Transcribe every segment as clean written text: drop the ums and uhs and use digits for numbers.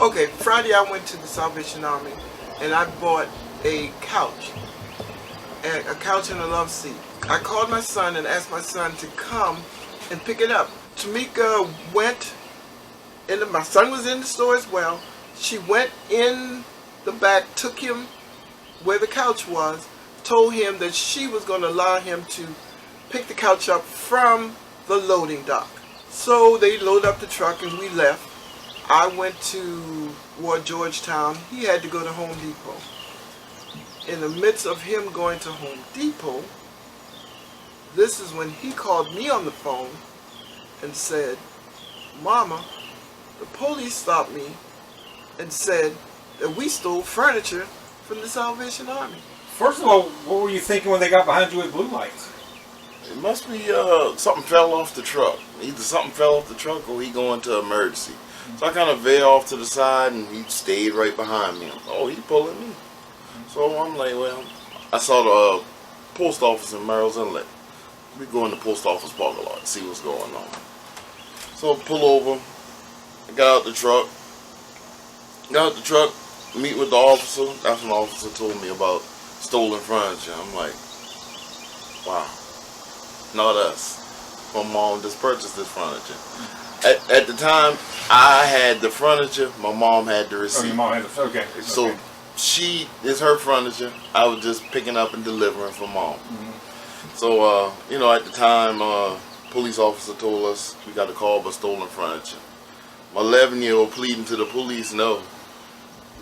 Okay, Friday I went to the Salvation Army and I bought a couch and a love seat. I called my son and asked my son to come and pick it up. Tamika went my son was in the store as well. She went in the back, took him where the couch was, told him that she was going to allow him to pick the couch up from the loading dock. So they loaded up the truck and we left. I went toward Georgetown. He had to go to Home Depot. In the midst of him going to Home Depot, this is when he called me on the phone and said, "Mama, the police stopped me and said that we stole furniture from the Salvation Army." First of all, what were you thinking when they got behind you with blue lights? It must be something fell off the truck. Either something fell off the truck or he going to emergency. So I kind of veered off to the side and he stayed right behind me. Oh, he pulling me. So I'm like, well, I saw the post office in Merrill's Inlet. We go in the post office parking lot and see what's going on. So I pull over, I got out the truck, meet with the officer. That's when the officer told me about stolen furniture. I'm like, wow, not us. My mom just purchased this furniture. At the time, I had the furniture. My mom had the receipt. Oh, your mom had the okay. So she is her furniture. I was just picking up and delivering for mom. Mm-hmm. So at the time, police officer told us we got a call about stolen furniture. My 11-year-old pleading to the police, no,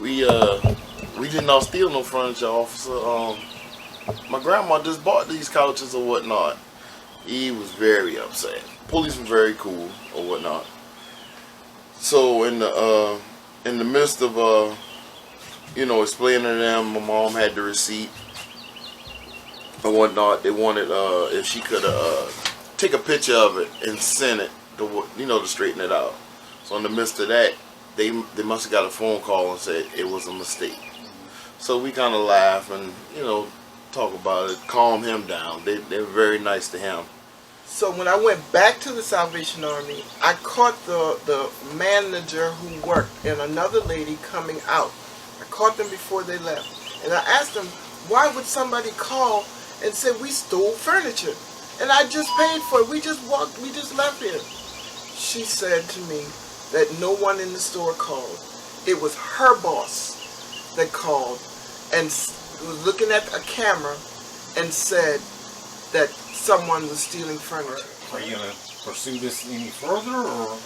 we did not steal no furniture, officer. My grandma just bought these couches or whatnot. He was very upset. Police were very cool or whatnot. So in the midst of explaining to them, my mom had the receipt or whatnot. They wanted if she could take a picture of it and send it to straighten it out. So in the midst of that, they must have got a phone call and said it was a mistake. So we kind of laugh and talk about it, calm him down. They're very nice to him. So when I went back to the Salvation Army, I caught the manager who worked and another lady coming out. I caught them before they left. And I asked them, why would somebody call and say we stole furniture? And I just paid for it. We just left here. She said to me that no one in the store called. It was her boss that called and was looking at a camera and said that someone was stealing furniture. Are you going to pursue this any further? Or?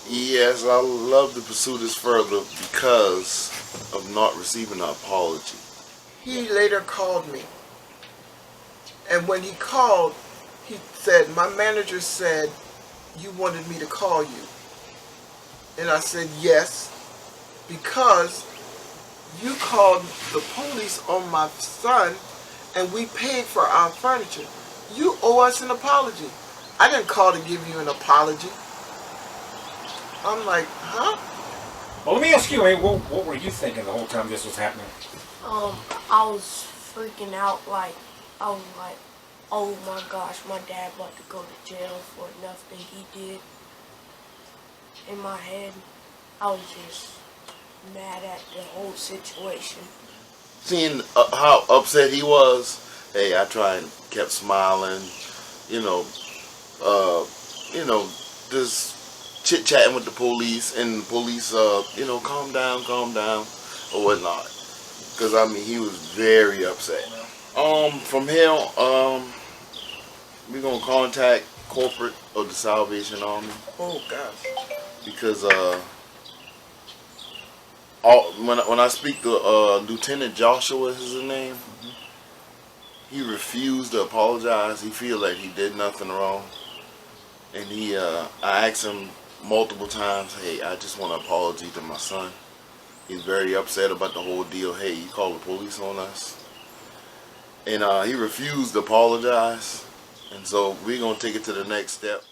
Yes, I love to pursue this further because of not receiving an apology. He later called me. And when he called, he said, my manager said, you wanted me to call you. And I said, yes, because you called the police on my son and we paid for our furniture. You owe us an apology. I didn't call to give you an apology. I'm like, huh? Well, let me ask you, what were you thinking the whole time this was happening? I was freaking out, I was like, oh my gosh, my dad about to go to jail for nothing he did. In my head, I was just mad at the whole situation. Seeing how upset he was, hey, I tried and kept smiling, just chit-chatting with the police, and the police, calm down, or whatnot. Because, he was very upset. From here, we're going to contact corporate of the Salvation Army. Oh, gosh. Because, when I speak to Lieutenant Joshua, is his name, he refused to apologize. He feel like he did nothing wrong. And I asked him multiple times, hey, I just want an apology to my son. He's very upset about the whole deal. Hey, you called the police on us. And he refused to apologize. And so we're going to take it to the next step.